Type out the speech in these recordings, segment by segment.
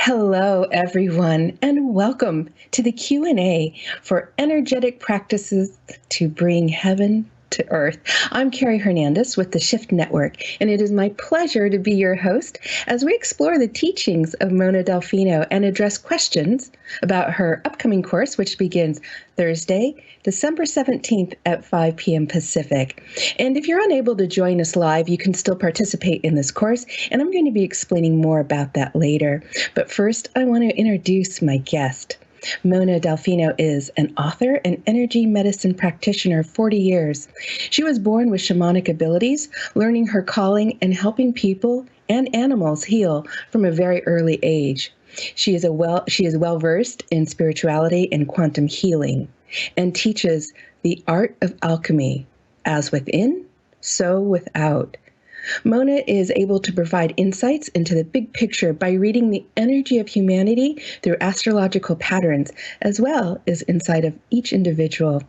Hello, everyone, and welcome to the Q&A for Energetic Practices to Bring Heaven to Earth. I'm Carrie Hernandez with the Shift Network, and it is my pleasure to be your host as we explore the teachings of Mona Delfino and address questions about her upcoming course, which begins Thursday, December 17th at 5 p.m. Pacific. And if you're unable to join us live, you can still participate in this course, and I'm going to be explaining more about that later. But first, I want to introduce my guest. Mona Delfino is an author and energy medicine practitioner of 40 years. She was born with shamanic abilities, learning her calling and helping people and animals heal from a very early age. She is well versed in spirituality and quantum healing and teaches the art of alchemy, as within, so without. Mona is able to provide insights into the big picture by reading the energy of humanity through astrological patterns, as well as inside of each individual.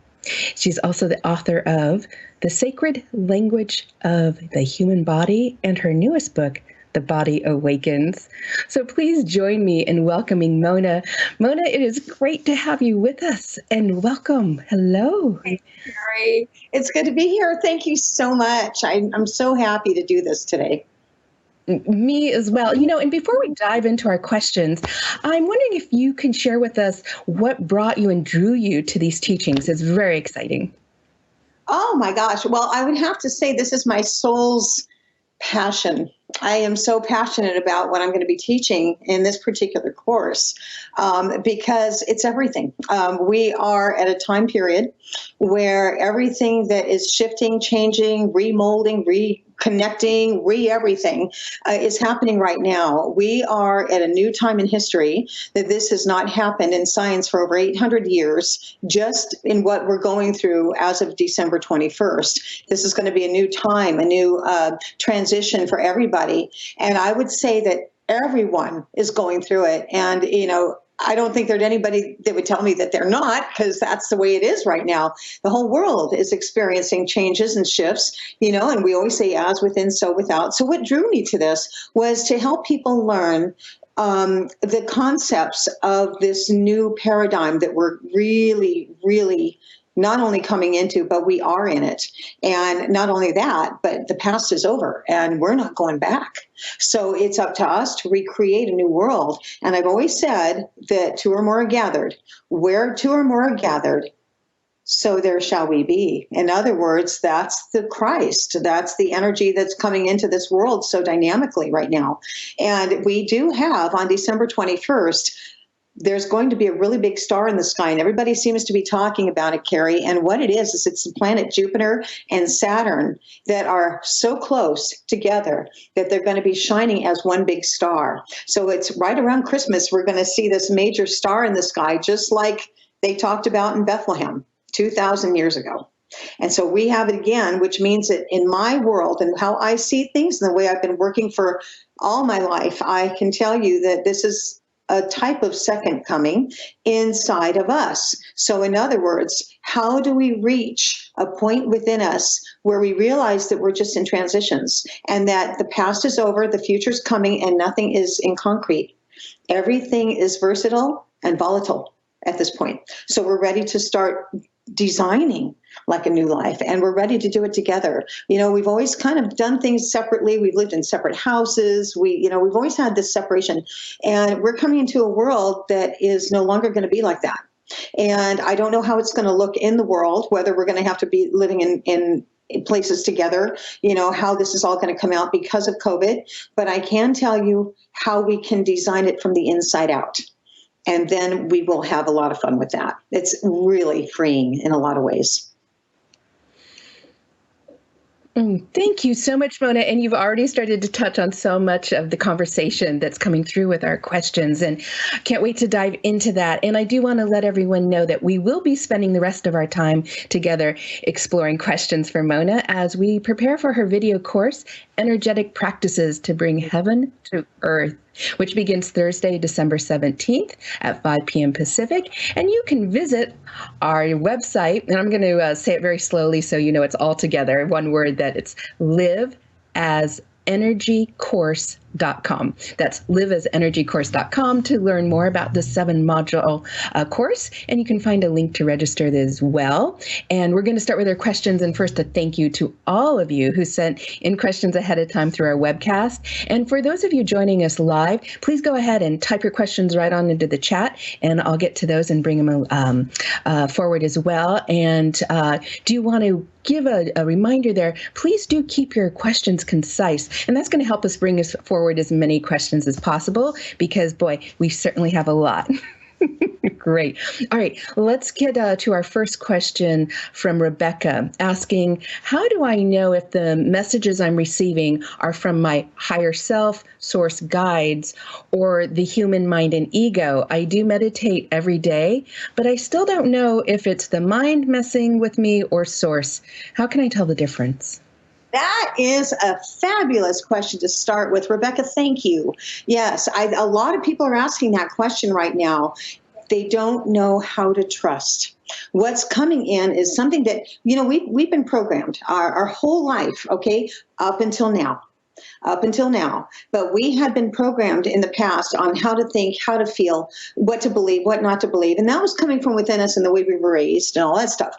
She's also the author of The Sacred Language of the Human Body and her newest book, The Body Awakens. So please join me in welcoming Mona. Mona, it is great to have you with us, and welcome. Hello. Thank you, Carrie. It's good to be here. Thank you so much. I'm so happy to do this today. Me as well. And before we dive into our questions, I'm wondering if you can share with us what brought you and drew you to these teachings. It's very exciting. Oh my gosh. Well, I would have to say this is my soul's passion. I am so passionate about what I'm going to be teaching in this particular course because it's everything. We are at a time period where everything that is shifting, changing, remolding, reconnecting, everything is happening right now. We are at a new time in history that this has not happened in science for over 800 years, just in what we're going through as of December 21st. This is going to be a new time, a new transition for everybody. And I would say that everyone is going through it. And, I don't think there's anybody that would tell me that they're not, because that's the way it is right now. The whole world is experiencing changes and shifts, and we always say as within, so without. So what drew me to this was to help people learn the concepts of this new paradigm that we're really, really not only coming into, but we are in it. And not only that, but the past is over and we're not going back. So it's up to us to recreate a new world. And I've always said that two or more are gathered. Where two or more are gathered, so there shall we be. In other words, that's the Christ. That's the energy that's coming into this world so dynamically right now. And we do have on December 21st, there's going to be a really big star in the sky, and everybody seems to be talking about it, Carrie. And what it is it's the planet Jupiter and Saturn that are so close together that they're going to be shining as one big star. So it's right around Christmas, we're going to see this major star in the sky, just like they talked about in Bethlehem 2,000 years ago. And so we have it again, which means that in my world and how I see things and the way I've been working for all my life, I can tell you that this is a type of second coming inside of us. So in other words, how do we reach a point within us where we realize that we're just in transitions and that the past is over, the future's coming, and nothing is in concrete. Everything is versatile and volatile at this point. So we're ready to start designing like a new life, and we're ready to do it together. We've always kind of done things separately. We've lived in separate houses. We've always had this separation, and we're coming into a world that is no longer going to be like that. And I don't know how it's going to look in the world, whether we're going to have to be living in places together, how this is all going to come out because of COVID. But I can tell you how we can design it from the inside out. And then we will have a lot of fun with that. It's really freeing in a lot of ways. Thank you so much, Mona. And you've already started to touch on so much of the conversation that's coming through with our questions, and can't wait to dive into that. And I do want to let everyone know that we will be spending the rest of our time together exploring questions for Mona as we prepare for her video course, Energetic Practices to Bring Heaven to Earth, which begins Thursday, December 17th at 5 p.m. Pacific. And you can visit our website, and I'm going to say it very slowly so you know it's all together, one word, that it's liveasenergycourse.com. liveasenergycourse.com. That's liveasenergycourse.com to learn more about the 7-module course. And you can find a link to register as well. And we're going to start with our questions. And first, a thank you to all of you who sent in questions ahead of time through our webcast. And for those of you joining us live, please go ahead and type your questions right on into the chat, and I'll get to those and bring them forward as well. And do you want to give a reminder there? Please do keep your questions concise, and that's going to help us bring us forward as many questions as possible, because boy, we certainly have a lot. Great. All right, let's get to our first question from Rebecca, asking, how do I know if the messages I'm receiving are from my higher self, source guides, or the human mind and ego? I do meditate every day, but I still don't know if it's the mind messing with me or source. How can I tell the difference? That is a fabulous question to start with. Rebecca, thank you. Yes, a lot of people are asking that question right now. They don't know how to trust. What's coming in is something that, we've been programmed our whole life, okay, up until now. But we had been programmed in the past on how to think, how to feel, what to believe, what not to believe. And that was coming from within us and the way we were raised and all that stuff.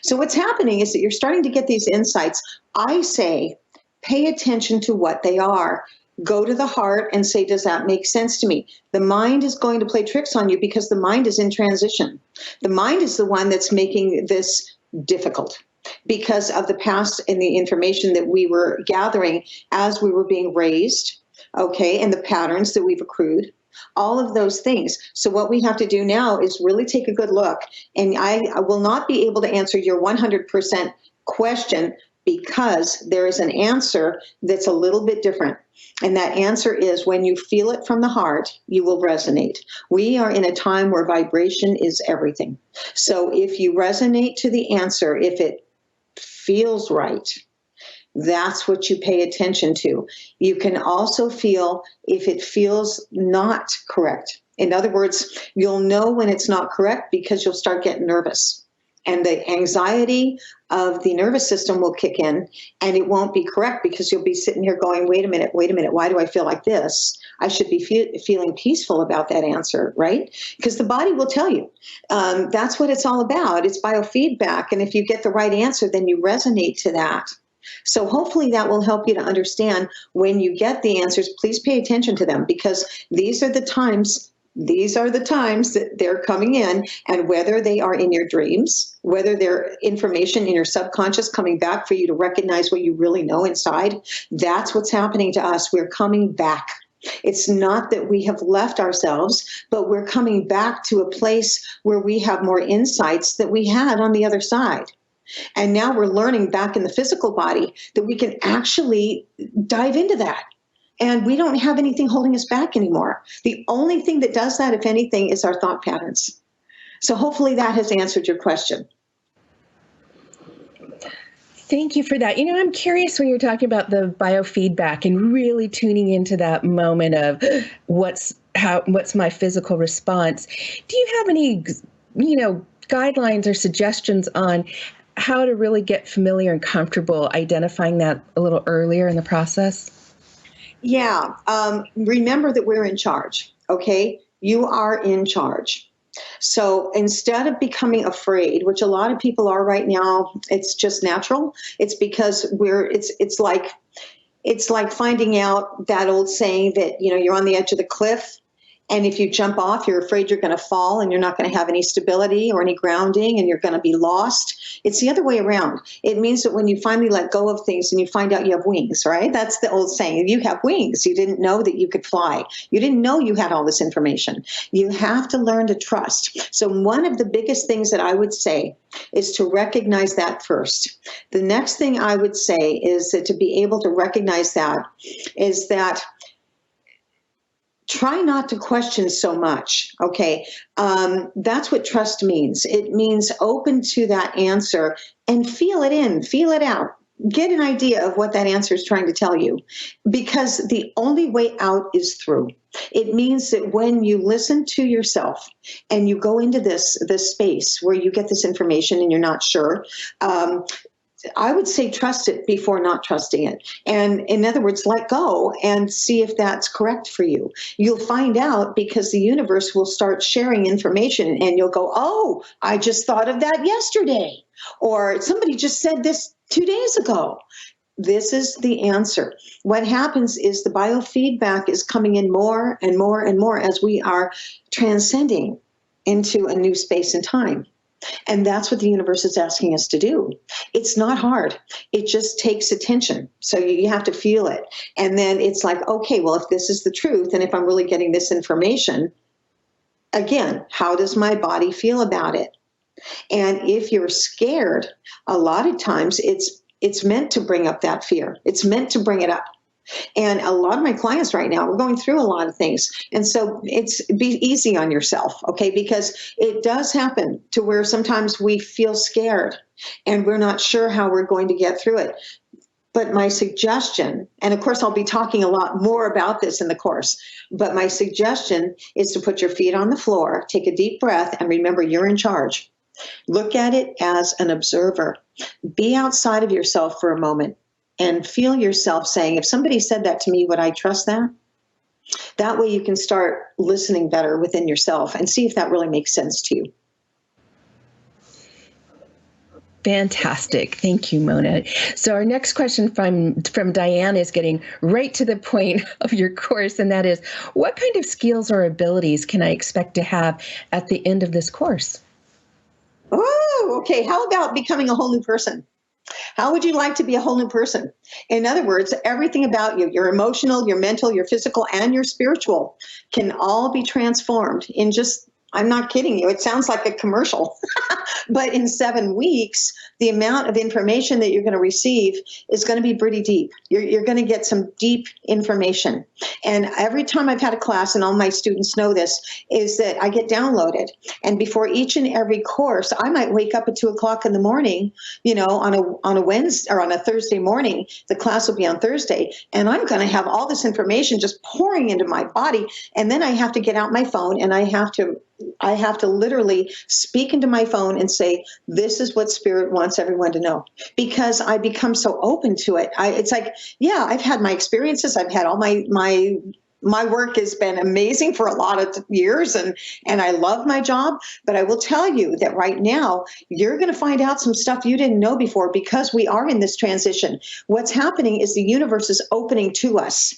So what's happening is that you're starting to get these insights. I say, pay attention to what they are. Go to the heart and say, does that make sense to me? The mind is going to play tricks on you because the mind is in transition. The mind is the one that's making this difficult because of the past and the information that we were gathering as we were being raised, okay, and the patterns that we've accrued, all of those things. So what we have to do now is really take a good look. And I will not be able to answer your 100% question because there is an answer that's a little bit different. And that answer is, when you feel it from the heart, you will resonate. We are in a time where vibration is everything. So if you resonate to the answer, if it feels right, that's what you pay attention to. You can also feel if it feels not correct. In other words, you'll know when it's not correct because you'll start getting nervous. And the anxiety of the nervous system will kick in, and it won't be correct because you'll be sitting here going, wait a minute, why do I feel like this? I should be feeling peaceful about that answer, right? Because the body will tell you. That's what it's all about. It's biofeedback. And if you get the right answer, then you resonate to that. So hopefully that will help you to understand when you get the answers, please pay attention to them, because these are the times that they're coming in, and whether they are in your dreams, whether they're information in your subconscious coming back for you to recognize what you really know inside, that's what's happening to us. We're coming back. It's not that we have left ourselves, but we're coming back to a place where we have more insights that we had on the other side. And now we're learning back in the physical body that we can actually dive into that. And we don't have anything holding us back anymore. The only thing that does that, if anything, is our thought patterns. So hopefully that has answered your question. Thank you for that. I'm curious when you're talking about the biofeedback and really tuning into that moment of what's my physical response. Do you have any, guidelines or suggestions on how to really get familiar and comfortable identifying that a little earlier in the process? Yeah. Remember that we're in charge, okay? You are in charge. So instead of becoming afraid, which a lot of people are right now, it's just natural. It's because it's like finding out that old saying that, you're on the edge of the cliff. And if you jump off, you're afraid you're going to fall and you're not going to have any stability or any grounding and you're going to be lost. It's the other way around. It means that when you finally let go of things and you find out you have wings, right? That's the old saying. You have wings. You didn't know that you could fly. You didn't know you had all this information. You have to learn to trust. So one of the biggest things that I would say is to recognize that first. The next thing I would say is that to be able to recognize that is that try not to question so much, okay? That's what trust means. It means open to that answer and feel it in, feel it out. Get an idea of what that answer is trying to tell you, because the only way out is through. It means that when you listen to yourself and you go into this space where you get this information and you're not sure, I would say trust it before not trusting it. And in other words, let go and see if that's correct for you. You'll find out because the universe will start sharing information and you'll go, oh, I just thought of that yesterday. Or somebody just said this 2 days ago. This is the answer. What happens is the biofeedback is coming in more and more and more as we are transcending into a new space and time. And that's what the universe is asking us to do. It's not hard. It just takes attention. So you have to feel it. And then it's like, okay, well, if this is the truth, and if I'm really getting this information, again, how does my body feel about it? And if you're scared, a lot of times it's meant to bring up that fear. It's meant to bring it up. And a lot of my clients right now, we're going through a lot of things. And so be easy on yourself, okay? Because it does happen to where sometimes we feel scared and we're not sure how we're going to get through it. But my suggestion, and of course I'll be talking a lot more about this in the course, but my suggestion is to put your feet on the floor, take a deep breath, and remember you're in charge. Look at it as an observer. Be outside of yourself for a moment. And feel yourself saying, if somebody said that to me, would I trust that? That way you can start listening better within yourself and see if that really makes sense to you. Fantastic. Thank you, Mona. So our next question from Diane is getting right to the point of your course, and that is, what kind of skills or abilities can I expect to have at the end of this course? Oh, okay. How about becoming a whole new person? How would you like to be a whole new person? In other words, everything about you, your emotional, your mental, your physical, and your spiritual can all be transformed in just, I'm not kidding you, it sounds like a commercial, but in 7 weeks, the amount of information that you're going to receive is going to be pretty deep. You're going to get some deep information. And every time I've had a class, and all my students know this, is that I get downloaded. And before each and every course, I might wake up at 2 o'clock in the morning, on a Wednesday or on a Thursday morning. The class will be on Thursday, and I'm going to have all this information just pouring into my body. And then I have to get out my phone and I have to literally speak into my phone and say, this is what Spirit wants everyone to know, because I become so open to it. It's like, yeah, I've had my experiences. I've had all my work has been amazing for a lot of years, and I love my job. But I will tell you that right now, you're going to find out some stuff you didn't know before, because we are in this transition. What's happening is the universe is opening to us.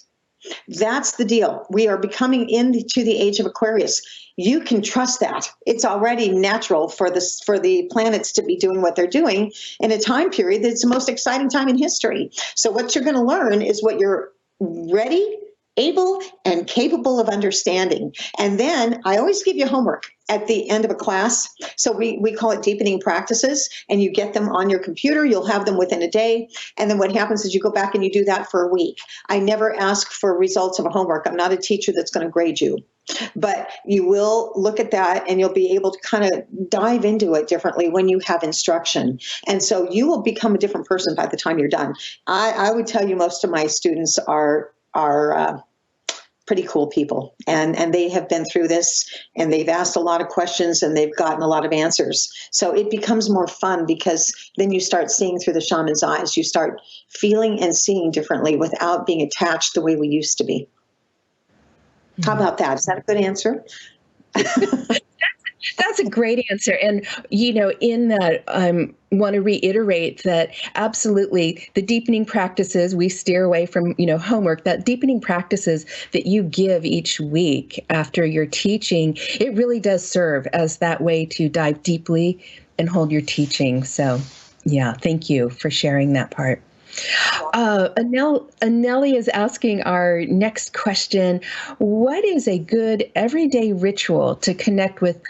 That's the deal. We are becoming into the age of Aquarius. You can trust that. It's already natural for the planets to be doing what they're doing in a time period that's the most exciting time in history. So what you're going to learn is what you're ready, able, and capable of understanding. And then I always give you homework at the end of a class. So we call it deepening practices, and you get them on your computer. You'll have them within a day. And then what happens is you go back and you do that for a week. I never ask for results of a homework. I'm not a teacher that's going to grade you. But you will look at that and you'll be able to kind of dive into it differently when you have instruction. And so you will become a different person by the time you're done. I would tell you most of my students are pretty cool people, and they have been through this, and they've asked a lot of questions, and they've gotten a lot of answers. So it becomes more fun, because then you start seeing through the shaman's eyes. You start feeling and seeing differently without being attached the way we used to be. How about that? Is that a good answer? That's a great answer. And, in that, I want to reiterate that absolutely the deepening practices, we steer away from, homework, that deepening practices that you give each week after your teaching, it really does serve as that way to dive deeply and hold your teaching. So, yeah, thank you for sharing that part. Anneli is asking our next question. What is a good everyday ritual to connect with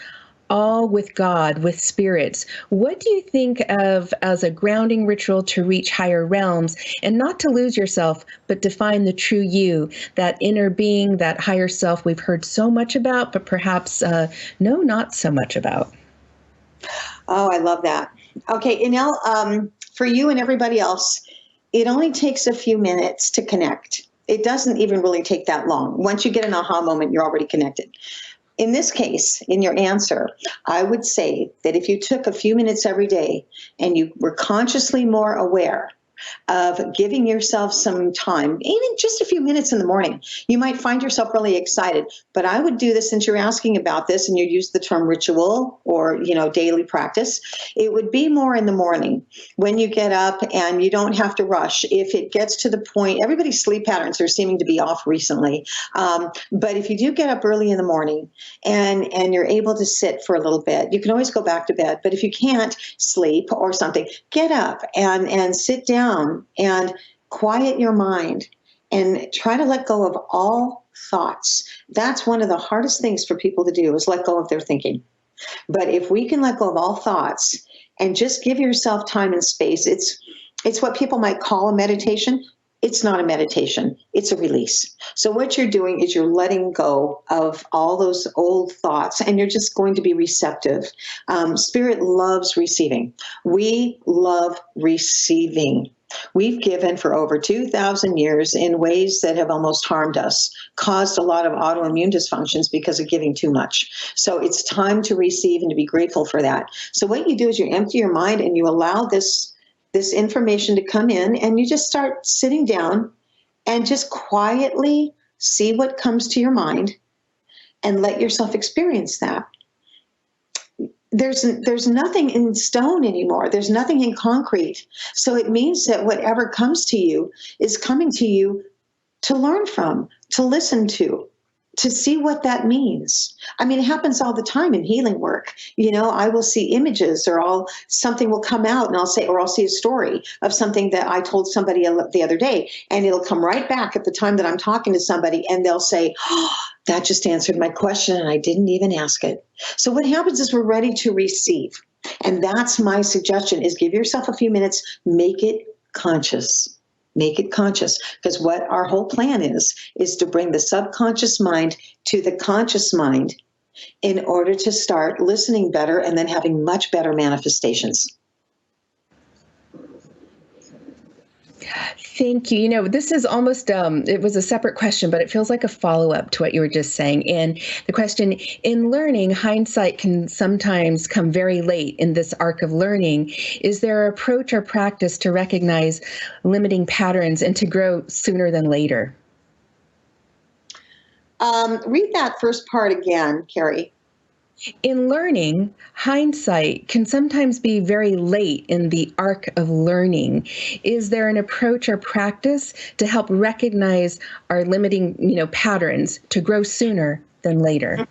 God, with spirits? What do you think of as a grounding ritual to reach higher realms and not to lose yourself, but to find the true you, that inner being, that higher self we've heard so much about, but perhaps not so much about? Oh, I love that. Okay, Inel, for you and everybody else, it only takes a few minutes to connect. It doesn't even really take that long. Once you get an aha moment, you're already connected. in this case, in your answer, I would say that if you took a few minutes every day and you were consciously more aware of giving yourself some time, even just a few minutes in the morning, you might find yourself really excited. But I would do this, since you're asking about this and you use the term ritual or, daily practice, it would be more in the morning when you get up and you don't have to rush. If it gets to the point, everybody's sleep patterns are seeming to be off recently. But if you do get up early in the morning and you're able to sit for a little bit, you can always go back to bed. But if you can't sleep or something, get up and sit down and quiet your mind and try to let go of all thoughts. That's one of the hardest things for people to do, is let go of their thinking. But if we can let go of all thoughts and just give yourself time and space, it's what people might call a meditation. It's not a meditation. It's a release. So what you're doing is you're letting go of all those old thoughts, and you're just going to be receptive. Spirit loves receiving. We love receiving. We've given for over 2,000 years in ways that have almost harmed us, caused a lot of autoimmune dysfunctions because of giving too much. So it's time to receive and to be grateful for that. So what you do is you empty your mind and you allow this information to come in, and you just start sitting down and just quietly see what comes to your mind and let yourself experience that. There's nothing in stone anymore. There's nothing in concrete. So it means that whatever comes to you is coming to you to learn from, to listen to see what that means. I mean, it happens all the time in healing work. I will see images, or something will come out, and I'll see a story of something that I told somebody the other day, and it'll come right back at the time that I'm talking to somebody, and they'll say, "Oh, that just answered my question, and I didn't even ask it." So what happens is we're ready to receive. And that's my suggestion, is give yourself a few minutes, make it conscious. Make it conscious, because what our whole plan is to bring the subconscious mind to the conscious mind in order to start listening better and then having much better manifestations. Thank you. This is almost, it was a separate question, but it feels like a follow-up to what you were just saying. And the question, in learning, hindsight can sometimes come very late in this arc of learning. Is there an approach or practice to recognize limiting patterns and to grow sooner than later? Read that first part again, Carrie. In learning, hindsight can sometimes be very late in the arc of learning. Is there an approach or practice to help recognize our limiting, patterns to grow sooner than later?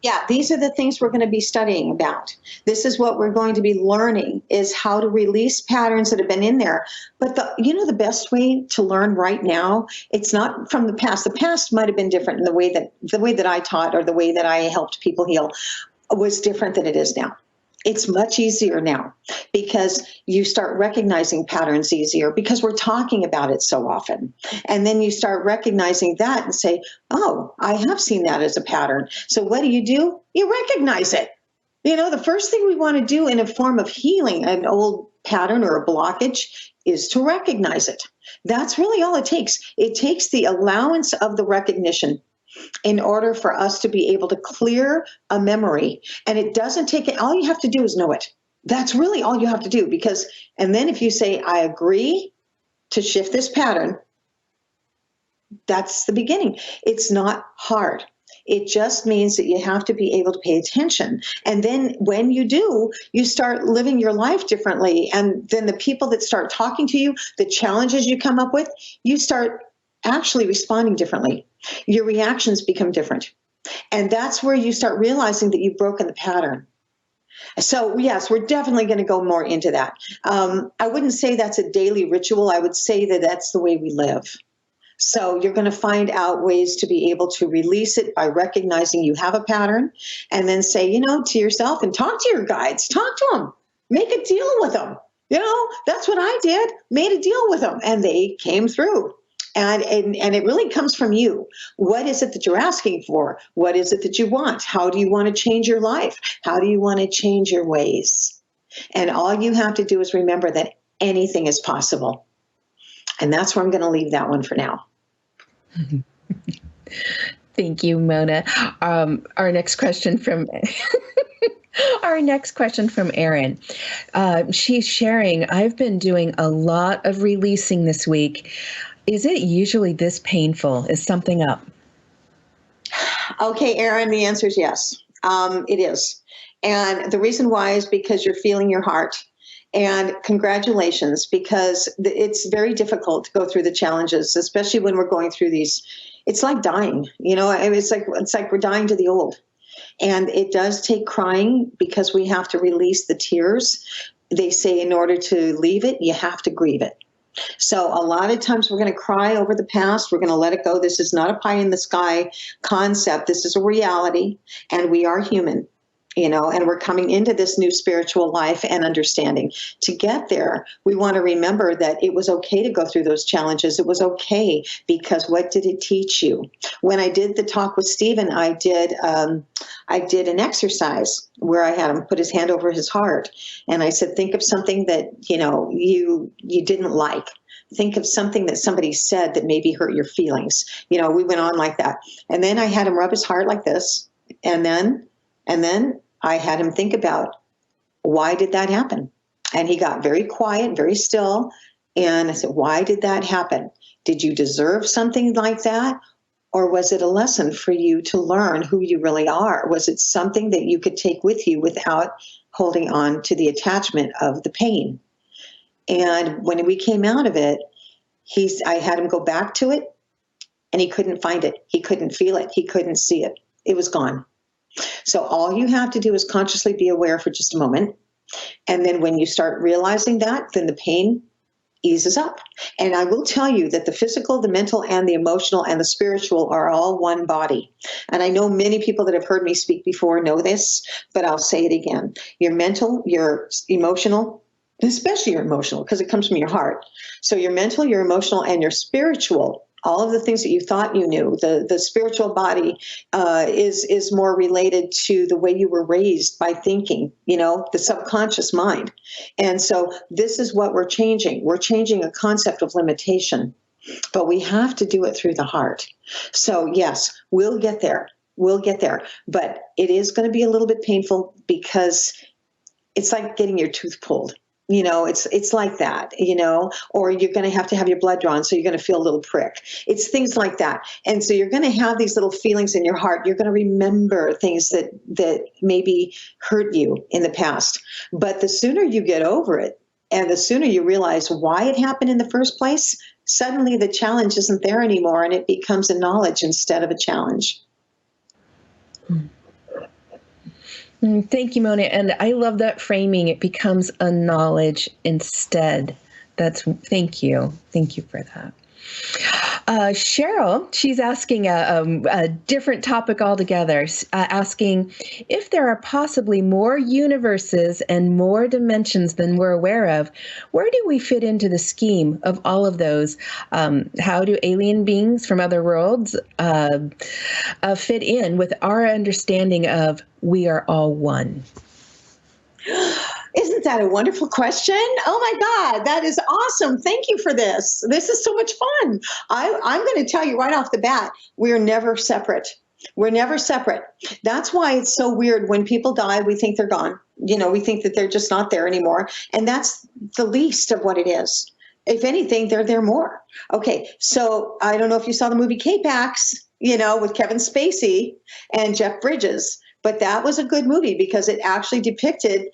Yeah, these are the things we're going to be studying about. This is what we're going to be learning, is how to release patterns that have been in there. But the best way to learn right now, it's not from the past. The past might have been different in the way that I taught, or the way that I helped people heal was different than it is now. It's much easier now because you start recognizing patterns easier because we're talking about it so often. And then you start recognizing that and say, oh, I have seen that as a pattern. So what do? You recognize it. The first thing we want to do in a form of healing an old pattern or a blockage is to recognize it. That's really all it takes. It takes the allowance of the recognition in order for us to be able to clear a memory. And it doesn't take it. All you have to do is know it. That's really all you have to do. And then if you say, I agree to shift this pattern, that's the beginning. It's not hard. It just means that you have to be able to pay attention. And then when you do, you start living your life differently. And then the people that start talking to you, the challenges you come up with, you start actually responding differently. Your reactions become different. And that's where you start realizing that you've broken the pattern. So yes, we're definitely going to go more into that. I wouldn't say that's a daily ritual. I would say that that's the way we live. So you're going to find out ways to be able to release it by recognizing you have a pattern, and then say, to yourself, and talk to your guides, talk to them, make a deal with them. That's what I did, made a deal with them, and they came through. And it really comes from you. What is it that you're asking for? What is it that you want? How do you want to change your life? How do you want to change your ways? And all you have to do is remember that anything is possible. And that's where I'm going to leave that one for now. Thank you, Mona. Our next question from Erin. She's sharing, I've been doing a lot of releasing this week. Is it usually this painful? Is something up? Okay, Erin, the answer is yes. It is. And the reason why is because you're feeling your heart. And congratulations, because it's very difficult to go through the challenges, especially when we're going through these. It's like dying, it's like we're dying to the old. And it does take crying because we have to release the tears. They say in order to leave it, you have to grieve it. So a lot of times we're going to cry over the past. We're going to let it go. This is not a pie in the sky concept. This is a reality, and we are human, and we're coming into this new spiritual life and understanding. To get there, we want to remember that it was okay to go through those challenges. It was okay, because what did it teach you? When I did the talk with Stephen, I did an exercise where I had him put his hand over his heart, and I said, think of something that you didn't like. Think of something that somebody said that maybe hurt your feelings. We went on like that, and then I had him rub his heart like this, and then I had him think about, why did that happen? And he got very quiet, very still. And I said, why did that happen? Did you deserve something like that? Or was it a lesson for you to learn who you really are? Was it something that you could take with you without holding on to the attachment of the pain? And when we came out of it, I had him go back to it, and he couldn't find it. He couldn't feel it. He couldn't see it. It was gone. So all you have to do is consciously be aware for just a moment. And then when you start realizing that, then the pain eases up. And I will tell you that the physical, the mental, and the emotional, and the spiritual are all one body. And I know many people that have heard me speak before know this, but I'll say it again. Your mental, your emotional, especially your emotional, because it comes from your heart. So your mental, your emotional, and your spiritual, all of the things that you thought you knew, the spiritual body is more related to the way you were raised by thinking, the subconscious mind. And so this is what we're changing. We're changing a concept of limitation, but we have to do it through the heart. So yes, we'll get there. We'll get there. But it is going to be a little bit painful, because it's like getting your tooth pulled. It's like that, or you're going to have your blood drawn, so you're going to feel a little prick. It's things like that. And so you're going to have these little feelings in your heart. You're going to remember things that maybe hurt you in the past. But the sooner you get over it, and the sooner you realize why it happened in the first place, suddenly the challenge isn't there anymore, and it becomes a knowledge instead of a challenge. Thank you, Mona. And I love that framing. It becomes a knowledge instead. Thank you. Thank you for that. Cheryl, she's asking a different topic altogether, asking if there are possibly more universes and more dimensions than we're aware of, where do we fit into the scheme of all of those? How do alien beings from other worlds fit in with our understanding of we are all one? Isn't that a wonderful question? Oh my God, that is awesome. Thank you for this. This is so much fun. I'm going to tell you right off the bat, we're never separate. We're never separate. That's why it's so weird when people die, we think they're gone. We think that they're just not there anymore. And that's the least of what it is. If anything, they're there more. Okay, so I don't know if you saw the movie K-Pax, with Kevin Spacey and Jeff Bridges, but that was a good movie because it actually depicted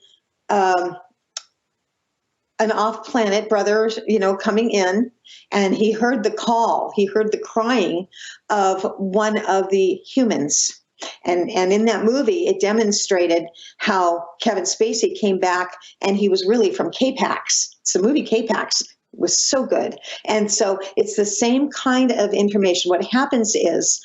an off-planet brother, coming in, and he heard the call, he heard the crying of one of the humans. And in that movie, it demonstrated how Kevin Spacey came back, and he was really from K-Pax. It's the movie K-Pax. Was so good. And so it's the same kind of information. What happens is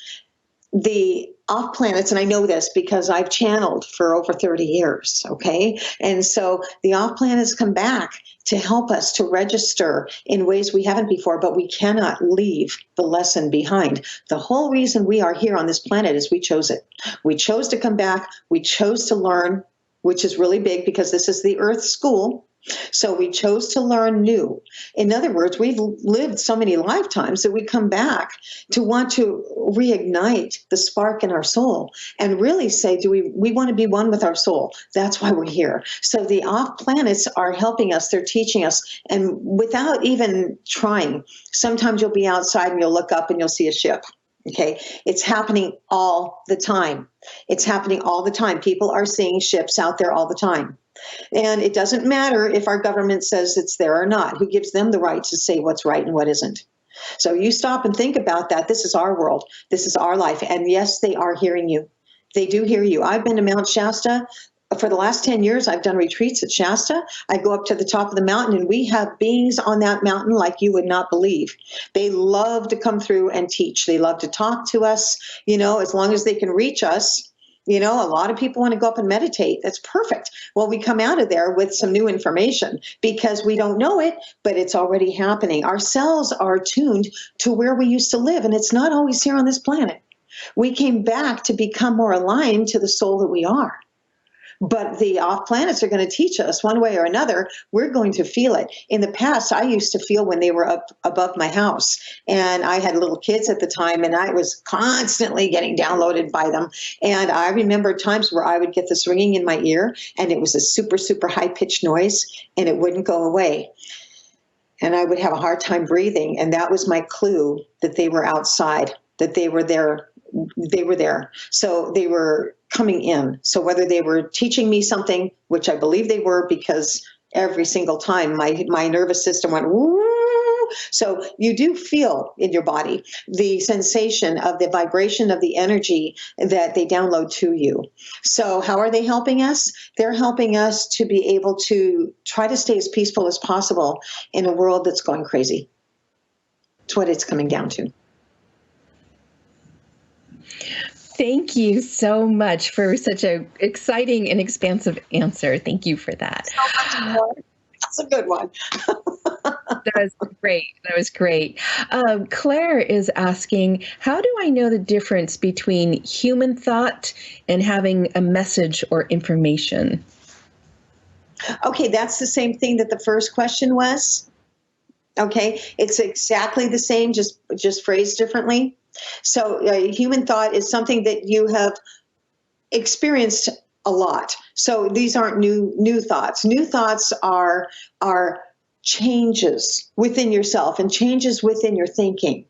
the off planets, and I know this because I've channeled for over 30 years, okay? And so the off planets come back to help us to register in ways we haven't before, but we cannot leave the lesson behind. The whole reason we are here on this planet is we chose it. We chose to come back. We chose to learn, which is really big because this is the Earth school. So we chose to learn new. In other words, we've lived so many lifetimes that we come back to want to reignite the spark in our soul and really say, do we want to be one with our soul? That's why we're here. So the off planets are helping us. They're teaching us. And without even trying, sometimes you'll be outside and you'll look up and you'll see a ship. Okay. It's happening all the time. It's happening all the time. People are seeing ships out there all the time. And it doesn't matter if our government says it's there or not. Who gives them the right to say what's right and what isn't? So you stop and think about that. This is our world. This is our life. And yes, they are hearing you. They do hear you. I've been to Mount Shasta. For the last 10 years, I've done retreats at Shasta. I go up to the top of the mountain, and we have beings on that mountain like you would not believe. They love to come through and teach. They love to talk to us, as long as they can reach us. A lot of people want to go up and meditate. That's perfect. Well, we come out of there with some new information because we don't know it, but it's already happening. Our cells are tuned to where we used to live, and it's not always here on this planet. We came back to become more aligned to the soul that we are. But the off planets are going to teach us one way or another. We're going to feel it. In the past, I used to feel when they were up above my house, and I had little kids at the time, and I was constantly getting downloaded by them. And I remember times where I would get this ringing in my ear, and it was a super, super high-pitched noise, and it wouldn't go away. And I would have a hard time breathing, and that was my clue that they were outside, that they were there. So they were coming in. So whether they were teaching me something, which I believe they were, because every single time my nervous system went, woo. So you do feel in your body the sensation of the vibration of the energy that they download to you. So how are they helping us? They're helping us to be able to try to stay as peaceful as possible in a world that's going crazy. It's what it's coming down to. Thank you so much for such an exciting and expansive answer. Thank you for that. So much more. That's a good one. That was great. That was great. Claire is asking, how do I know the difference between human thought and having a message or information? Okay, that's the same thing that the first question was. Okay, it's exactly the same, just phrased differently. So human thought is something that you have experienced a lot. So these aren't new thoughts. New thoughts are changes within yourself and changes within your thinking.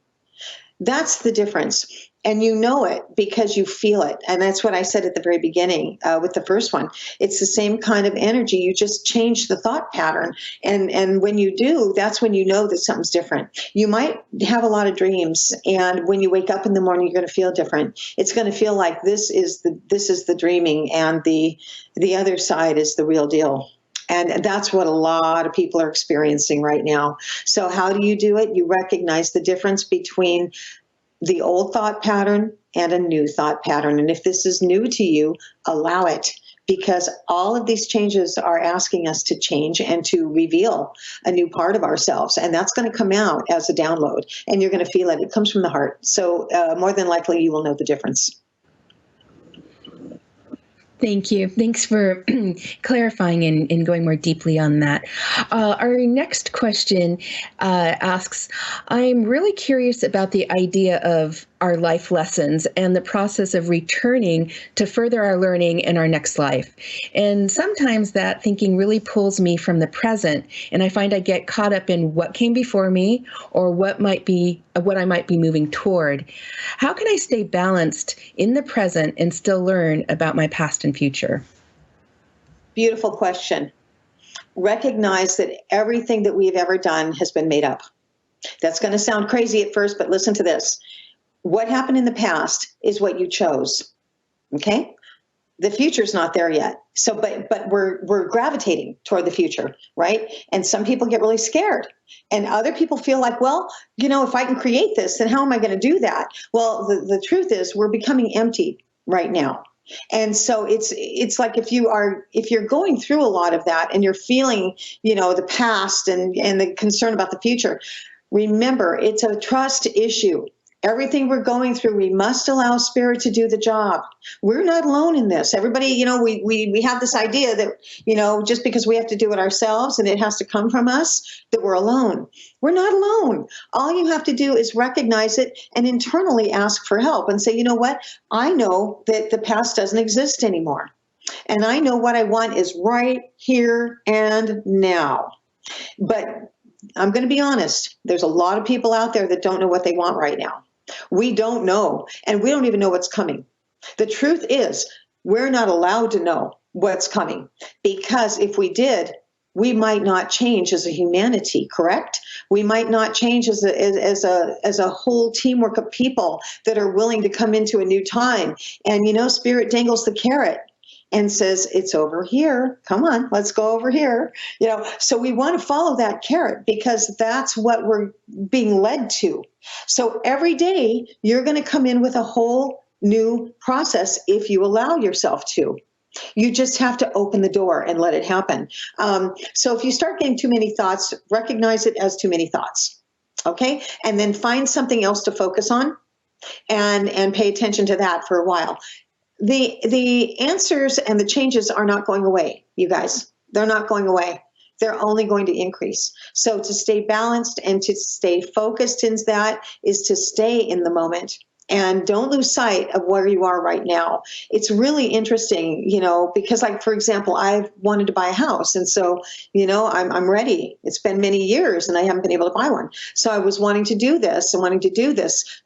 That's the difference. And you know it because you feel it. And that's what I said at the very beginning with the first one. It's the same kind of energy. You just change the thought pattern. And when you do, that's when you know that something's different. You might have a lot of dreams. And when you wake up in the morning, you're going to feel different. It's going to feel like this is the dreaming, and the other side is the real deal. And that's what a lot of people are experiencing right now. So how do you do it? You recognize the difference between the old thought pattern and a new thought pattern. And if this is new to you, allow it, because all of these changes are asking us to change and to reveal a new part of ourselves. And that's going to come out as a download, and you're going to feel it. It comes from the heart. So more than likely, you will know the difference. Thank you. Thanks for clarifying and going more deeply on that. Our next question asks, I'm really curious about the idea of our life lessons and the process of returning to further our learning in our next life. And sometimes that thinking really pulls me from the present, and I find I get caught up in what came before me or what I might be moving toward. How can I stay balanced in the present and still learn about my past and future? Beautiful question. Recognize that everything that we've ever done has been made up. That's going to sound crazy at first, but listen to this. What happened in the past is what you chose. Okay? The future's not there yet. So, but we're gravitating toward the future, right? And some people get really scared, and other people feel like, well, if I can create this, then how am I going to do that? Well, the truth is, we're becoming empty right now. And so it's like if you're going through a lot of that and you're feeling, the past and the concern about the future, remember, it's a trust issue. Everything we're going through, we must allow spirit to do the job. We're not alone in this. Everybody, we have this idea that, just because we have to do it ourselves and it has to come from us, that we're alone. We're not alone. All you have to do is recognize it and internally ask for help and say, you know what? I know that the past doesn't exist anymore. And I know what I want is right here and now. But I'm going to be honest. There's a lot of people out there that don't know what they want right now. We don't know, and we don't even know what's coming. The truth is, we're not allowed to know what's coming, because if we did, we might not change as a humanity, correct? We might not change as a whole teamwork of people that are willing to come into a new time. And, Spirit dangles the carrot and says, it's over here. Come on, let's go over here. So we want to follow that carrot because that's what we're being led to. So every day you're going to come in with a whole new process if you allow yourself to. You just have to open the door and let it happen. So if you start getting too many thoughts, recognize it as too many thoughts. Okay? And then find something else to focus on and pay attention to that for a while. The answers and the changes are not going away, you guys. They're not going away. They're only going to increase. So to stay balanced and to stay focused in that is to stay in the moment. And don't lose sight of where you are right now. It's really interesting, because for example, I've wanted to buy a house. And so, I'm ready. It's been many years and I haven't been able to buy one. So I was wanting to do this,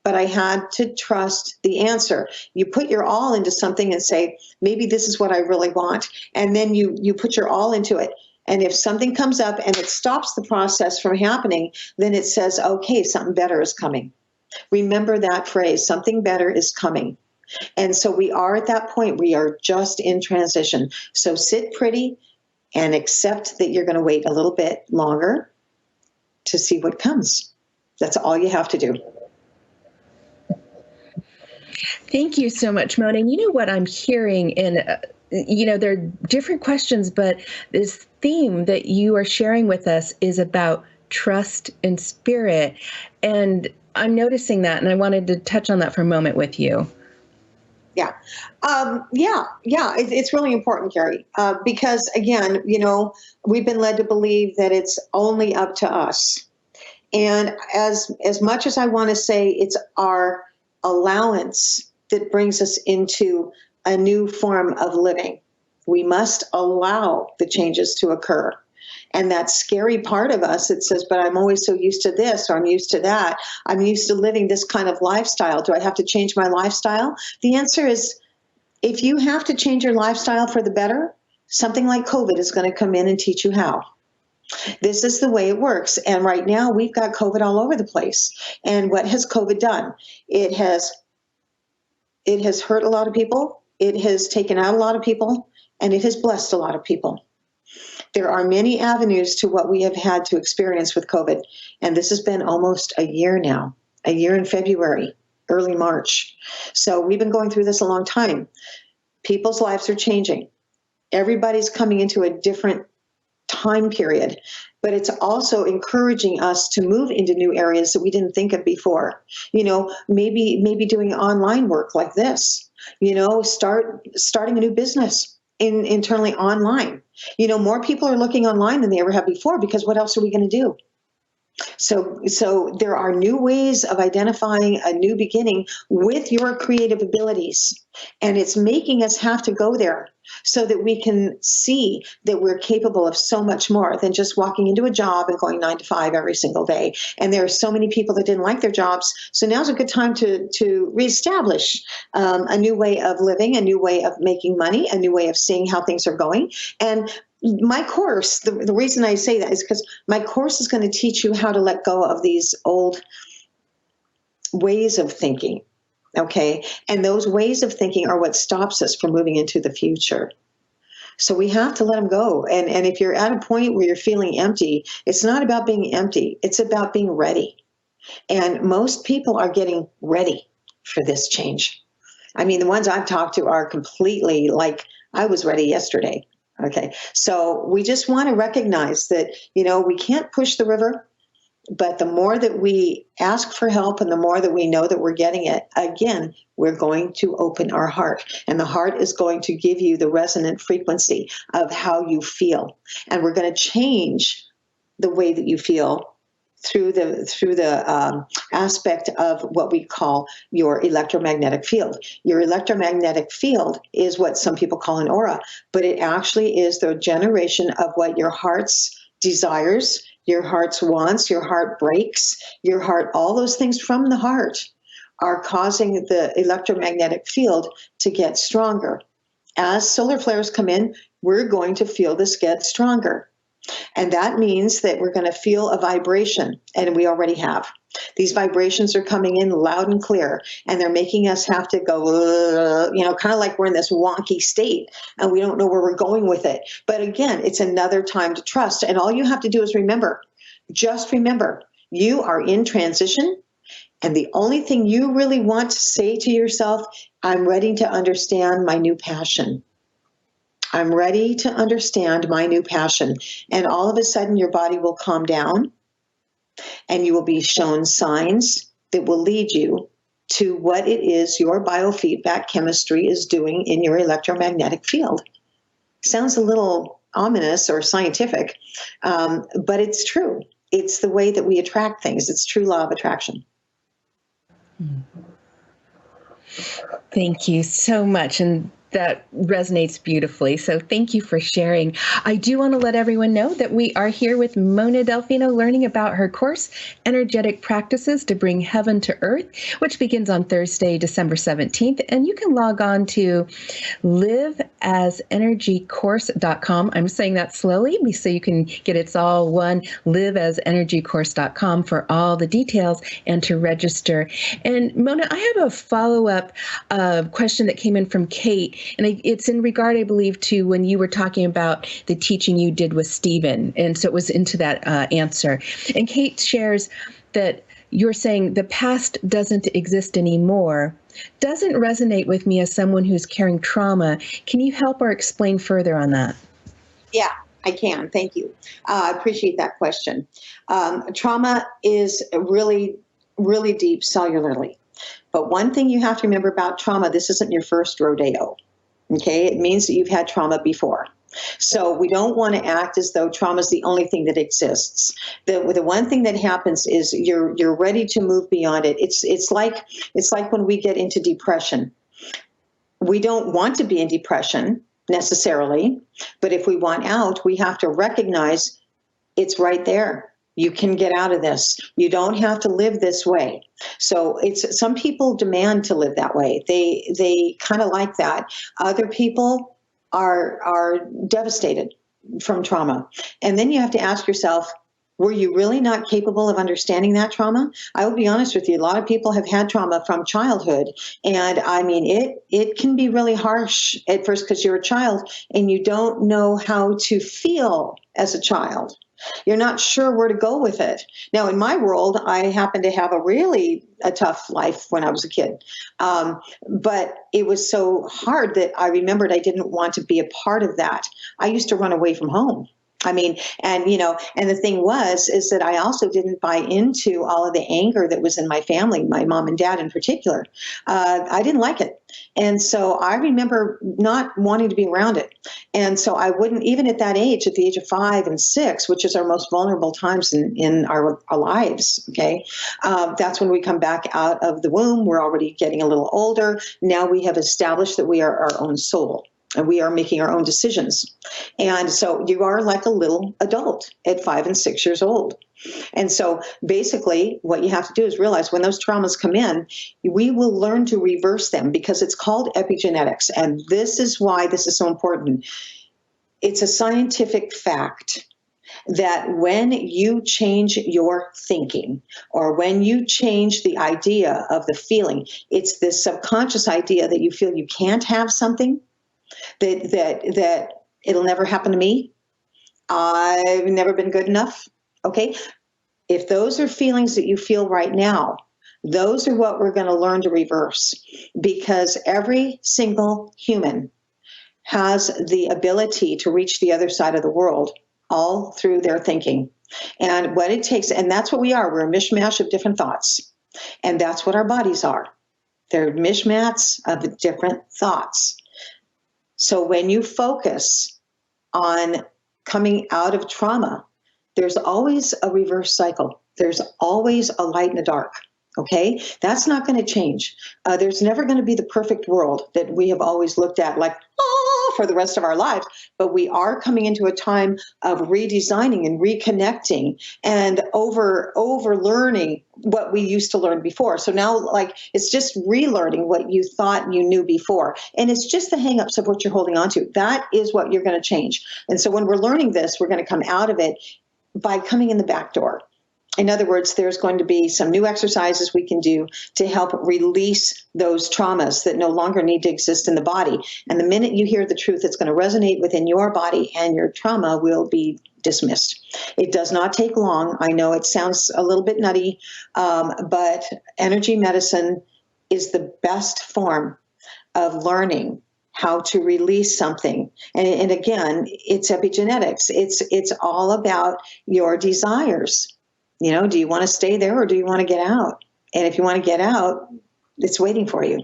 but I had to trust the answer. You put your all into something and say, maybe this is what I really want. And then you put your all into it. And if something comes up and it stops the process from happening, then it says, okay, something better is coming. Remember that phrase, something better is coming. And so we are at that point. We are just in transition. So sit pretty and accept that you're going to wait a little bit longer to see what comes. That's all you have to do. Thank you so much, Mona. And you know what I'm hearing there are different questions, but this theme that you are sharing with us is about trust and spirit. And I'm noticing that, and I wanted to touch on that for a moment with you. Yeah. It's really important, Carrie, because again, we've been led to believe that it's only up to us. And as much as I want to say it's our allowance that brings us into a new form of living, we must allow the changes to occur. And that scary part of us that says, but I'm always so used to this, or I'm used to that. I'm used to living this kind of lifestyle. Do I have to change my lifestyle? The answer is, if you have to change your lifestyle for the better, something like COVID is going to come in and teach you how. This is the way it works. And right now we've got COVID all over the place. And what has COVID done? It has hurt a lot of people. It has taken out a lot of people, and it has blessed a lot of people. There are many avenues to what we have had to experience with COVID. And this has been almost a year now, a year in February, early March. So we've been going through this a long time. People's lives are changing. Everybody's coming into a different time period, but it's also encouraging us to move into new areas that we didn't think of before. Maybe doing online work like this, starting a new business internally online. More people are looking online than they ever have before, because what else are we going to do? So there are new ways of identifying a new beginning with your creative abilities. And it's making us have to go there so that we can see that we're capable of so much more than just walking into a job and going 9 to 5 every single day. And there are so many people that didn't like their jobs. So now's a good time to reestablish a new way of living, a new way of making money, a new way of seeing how things are going. And my course, the reason I say that is because my course is going to teach you how to let go of these old ways of thinking, okay? And those ways of thinking are what stops us from moving into the future. So we have to let them go. And if you're at a point where you're feeling empty, it's not about being empty. It's about being ready. And most people are getting ready for this change. I mean, the ones I've talked to are completely like, I was ready yesterday. Okay, so we just want to recognize that, we can't push the river. But the more that we ask for help and the more that we know that we're getting it, again, we're going to open our heart. And the heart is going to give you the resonant frequency of how you feel. And we're going to change the way that you feel through the aspect of what we call your electromagnetic field. Your electromagnetic field is what some people call an aura, but it actually is the generation of what your heart's desires, your heart's wants, your heart breaks, your heart, all those things from the heart are causing the electromagnetic field to get stronger. As solar flares come in, we're going to feel this get stronger. And that means that we're going to feel a vibration, and we already have. These vibrations are coming in loud and clear, and they're making us have to go, kind of like we're in this wonky state, and we don't know where we're going with it. But again, it's another time to trust. And all you have to do is just remember, you are in transition, and the only thing you really want to say to yourself, I'm ready to understand my new passion. I'm ready to understand my new passion. And all of a sudden, your body will calm down and you will be shown signs that will lead you to what it is your biofeedback chemistry is doing in your electromagnetic field. Sounds a little ominous or scientific, but it's true. It's the way that we attract things. It's true law of attraction. Thank you so much. And that resonates beautifully. So thank you for sharing. I do want to let everyone know that we are here with Mona Delfino learning about her course, Energetic Practices to Bring Heaven to Earth, which begins on Thursday, December 17th. And you can log on to liveasenergycourse.com. I'm saying that slowly so you can get it's all one, liveasenergycourse.com for all the details and to register. And Mona, I have a follow-up question that came in from Kate. And it's in regard, I believe, to when you were talking about the teaching you did with Stephen. And so it was into that answer. And Kate shares that you're saying the past doesn't exist anymore. Doesn't resonate with me as someone who's carrying trauma. Can you help or explain further on that? Yeah, I can. Thank you. I appreciate that question. Trauma is really, really deep cellularly. But one thing you have to remember about trauma, this isn't your first rodeo. Okay, it means that you've had trauma before. So we don't want to act as though trauma is the only thing that exists. The one thing that happens is you're ready to move beyond it. It's like when we get into depression. We don't want to be in depression necessarily, but if we want out, we have to recognize it's right there. You can get out of this. You don't have to live this way. So some people demand to live that way. They kind of like that. Other people are devastated from trauma. And then you have to ask yourself, were you really not capable of understanding that trauma? I will be honest with you. A lot of people have had trauma from childhood. And I mean, it can be really harsh at first because you're a child and you don't know how to feel as a child. You're not sure where to go with it. Now, in my world, I happened to have a tough life when I was a kid. But it was so hard that I remembered I didn't want to be a part of that. I used to run away from home. I mean, and the thing is that I also didn't buy into all of the anger that was in my family, my mom and dad in particular. I didn't like it. And so I remember not wanting to be around it. And so I wouldn't, even at that age, at the age of 5 and 6, which is our most vulnerable times in our lives, okay, that's when we come back out of the womb. We're already getting a little older. Now we have established that we are our own soul. And we are making our own decisions. And so you are like a little adult at 5 and 6 years old. And so basically what you have to do is realize when those traumas come in, we will learn to reverse them because it's called epigenetics. And this is why this is so important. It's a scientific fact that when you change your thinking or when you change the idea of the feeling, it's this subconscious idea that you feel you can't have something, that it'll never happen to me. I've never been good enough. Okay. If those are feelings that you feel right now, those are what we're going to learn to reverse because every single human has the ability to reach the other side of the world all through their thinking. And what it takes, and that's what we are. We're a mishmash of different thoughts. And that's what our bodies are. They're mishmash of different thoughts. So when you focus on coming out of trauma, there's always a reverse cycle. There's always a light and a dark. Okay, that's not going to change. There's never going to be the perfect world that we have always looked at like, oh, for the rest of our lives. But we are coming into a time of redesigning and reconnecting and over learning what we used to learn before. So now, like, it's just relearning what you thought you knew before. And it's just the hangups of what you're holding on to. That is what you're going to change. And so when we're learning this, we're going to come out of it by coming in the back door. In other words, there's going to be some new exercises we can do to help release those traumas that no longer need to exist in the body. And the minute you hear the truth, it's going to resonate within your body and your trauma will be dismissed. It does not take long. I know it sounds a little bit nutty, but energy medicine is the best form of learning how to release something. And again, it's epigenetics. It's all about your desires. You know, do you want to stay there or do you want to get out? And if you want to get out, it's waiting for you.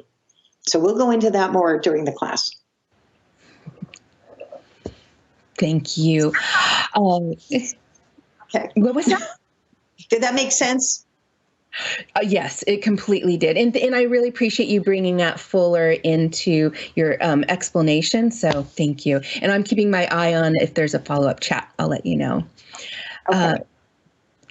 So we'll go into that more during the class. Thank you. Okay. What was that? Did that make sense? Yes, it completely did. And I really appreciate you bringing that fuller into your explanation. So thank you. And I'm keeping my eye on if there's a follow-up chat. I'll let you know. Okay.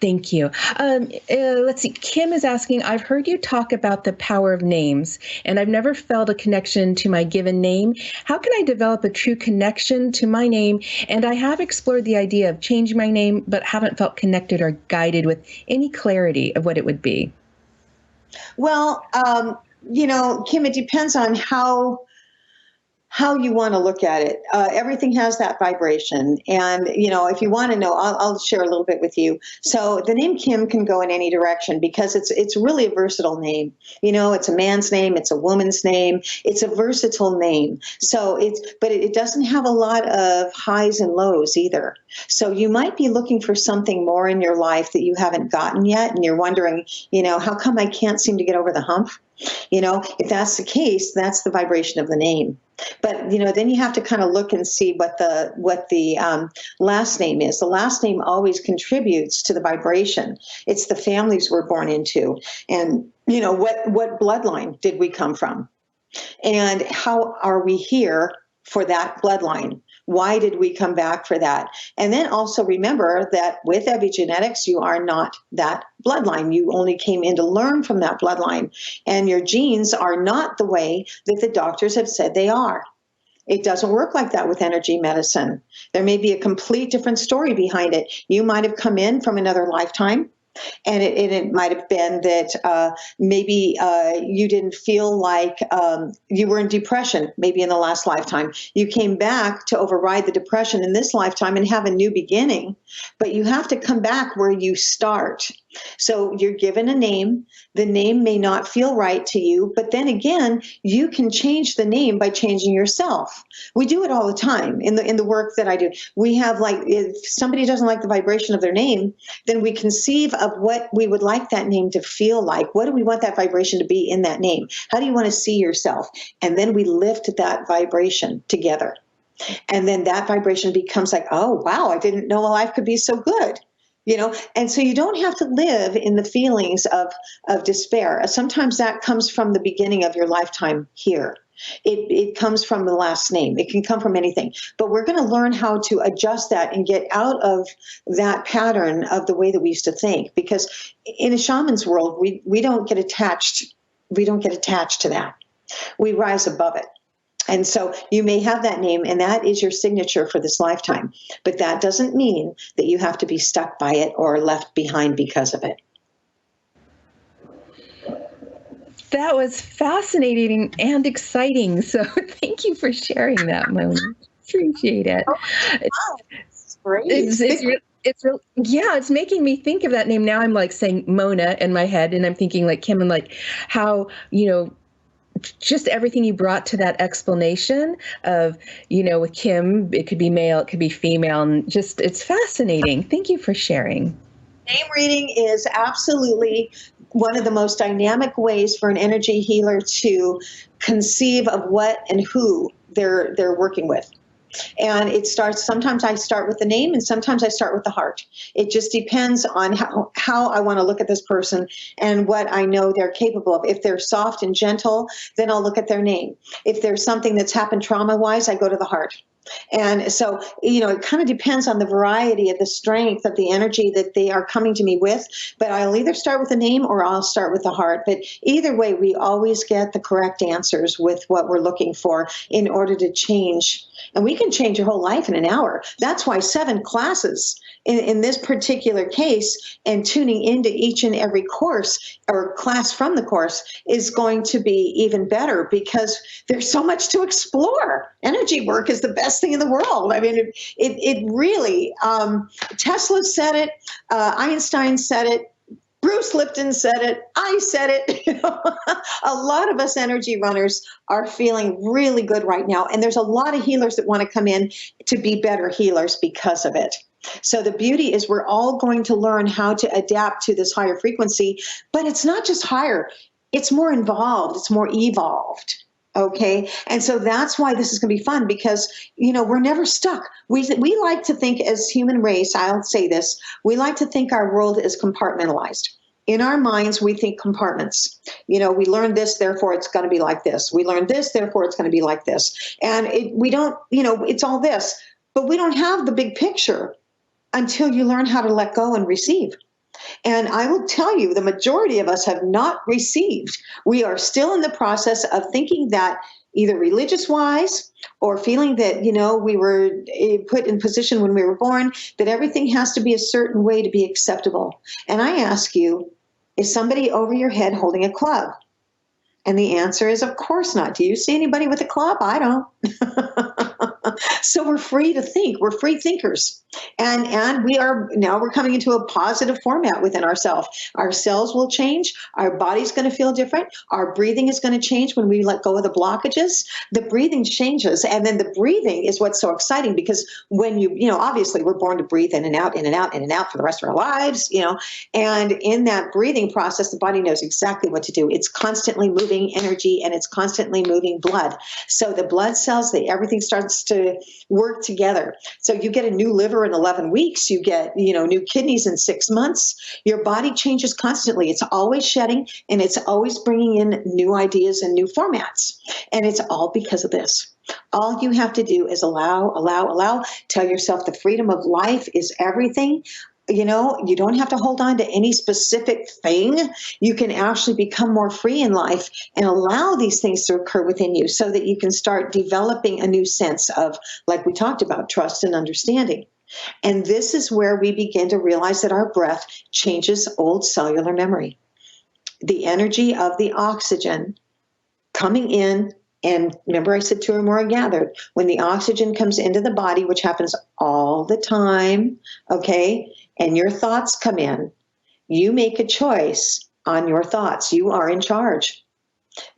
Thank you. Let's see. Kim is asking, I've heard you talk about the power of names, and I've never felt a connection to my given name. How can I develop a true connection to my name? And I have explored the idea of changing my name, but haven't felt connected or guided with any clarity of what it would be. Well, Kim, it depends on how you want to look at it. Everything has that vibration. And, if you want to know, I'll share a little bit with you. So the name Kim can go in any direction because it's really a versatile name. It's a man's name. It's a woman's name. It's a versatile name. So but it doesn't have a lot of highs and lows either. So you might be looking for something more in your life that you haven't gotten yet. And you're wondering, how come I can't seem to get over the hump? If that's the case, that's the vibration of the name. But, then you have to kind of look and see what the last name is. The last name always contributes to the vibration. It's the families we're born into. And, what bloodline did we come from? And how are we here for that bloodline? Why did we come back for that? And then also remember that with epigenetics, you are not that bloodline. You only came in to learn from that bloodline. And your genes are not the way that the doctors have said they are. It doesn't work like that with energy medicine. There may be a complete different story behind it. You might have come in from another lifetime. And it might have been that maybe you didn't feel like you were in depression, maybe in the last lifetime. You came back to override the depression in this lifetime and have a new beginning, but you have to come back where you start. So you're given a name. The name may not feel right to you, but then again, you can change the name by changing yourself. We do it all the time in the work that I do. We have, like, if somebody doesn't like the vibration of their name, then we conceive of what we would like that name to feel like. What do we want that vibration to be in that name? How do you want to see yourself? And then we lift that vibration together. And then that vibration becomes like, oh, wow, I didn't know a life could be so good. And so you don't have to live in the feelings of despair. Sometimes that comes from the beginning of your lifetime here. It comes from the last name. It can come from anything. But we're going to learn how to adjust that and get out of that pattern of the way that we used to think. Because in a shaman's world, we don't get attached. We don't get attached to that. We rise above it. And so you may have that name, and that is your signature for this lifetime. But that doesn't mean that you have to be stuck by it or left behind because of it. That was fascinating and exciting. So thank you for sharing that, Mona. Appreciate it. Oh, it's great. It's making me think of that name. Now I'm like saying Mona in my head, and I'm thinking like Kim, and like how, just everything you brought to that explanation of, with Kim, it could be male, it could be female, and just, it's fascinating. Thank you for sharing. Name reading is absolutely one of the most dynamic ways for an energy healer to conceive of what and who they're working with. And it starts, sometimes I start with the name and sometimes I start with the heart. It just depends on how I want to look at this person and what I know they're capable of. If they're soft and gentle, then I'll look at their name. If there's something that's happened trauma-wise, I go to the heart. And so, it kind of depends on the variety of the strength of the energy that they are coming to me with. But I'll either start with the name or I'll start with the heart. But either way, we always get the correct answers with what we're looking for in order to change. And we can change your whole life in an hour. That's why 7 classes in this particular case, and tuning into each and every course or class from the course is going to be even better, because there's so much to explore. Energy work is the best thing in the world. I mean, it really, Tesla said it, Einstein said it, Bruce Lipton said it, I said it. A lot of us energy runners are feeling really good right now. And there's a lot of healers that want to come in to be better healers because of it. So the beauty is we're all going to learn how to adapt to this higher frequency, but it's not just higher, it's more involved, it's more evolved. Okay. And so that's why this is going to be fun, because, we're never stuck. We like to think as human race, I'll say this, we like to think our world is compartmentalized. In our minds, we think compartments. We learned this, therefore it's going to be like this. We learned this, therefore it's going to be like this. And we don't, it's all this, but we don't have the big picture until you learn how to let go and receive. And I will tell you, the majority of us have not received. We are still in the process of thinking that either religious-wise or feeling that, we were put in position when we were born, that everything has to be a certain way to be acceptable. And I ask you, is somebody over your head holding a club? And the answer is, of course not. Do you see anybody with a club? I don't. So we're free to think. We're free thinkers. And we're coming into a positive format within ourselves. Our cells will change. Our body's going to feel different. Our breathing is going to change when we let go of the blockages. The breathing changes. And then the breathing is what's so exciting, because when obviously we're born to breathe in and out, in and out, in and out for the rest of our lives, and in that breathing process, the body knows exactly what to do. It's constantly moving energy and it's constantly moving blood. So the blood cells, everything starts to work together. So you get a new liver in 11 weeks, you get, new kidneys in 6 months. Your body changes constantly. It's always shedding and it's always bringing in new ideas and new formats. And it's all because of this. All you have to do is allow. Tell yourself the freedom of life is everything. You don't have to hold on to any specific thing. You can actually become more free in life and allow these things to occur within you so that you can start developing a new sense of, like we talked about, trust and understanding. And this is where we begin to realize that our breath changes old cellular memory. The energy of the oxygen coming in, and remember I said 2 or more are gathered. When the oxygen comes into the body, which happens all the time, okay, and your thoughts come in, you make a choice on your thoughts. You are in charge.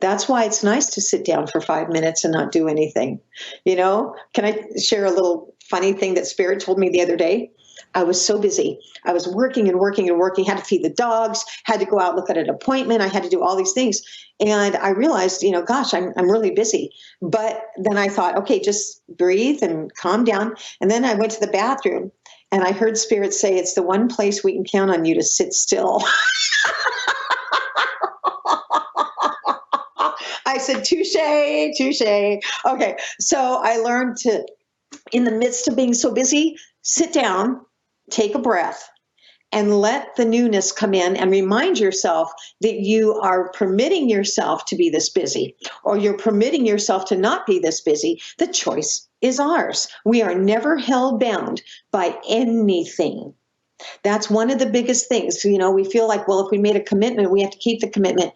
That's why it's nice to sit down for 5 minutes and not do anything. Can I share a little funny thing that Spirit told me the other day? I was so busy. I was working and working and working, had to feed the dogs, had to go out, look at an appointment. I had to do all these things. And I realized, gosh, I'm really busy. But then I thought, okay, just breathe and calm down. And then I went to the bathroom and I heard Spirit say, it's the one place we can count on you to sit still. I said, touche, touche. Okay, so I learned to, in the midst of being so busy, sit down, take a breath, and let the newness come in, and remind yourself that you are permitting yourself to be this busy, or you're permitting yourself to not be this busy. The choice is ours. We are never held bound by anything. That's one of the biggest things. We feel like, well, if we made a commitment, we have to keep the commitment.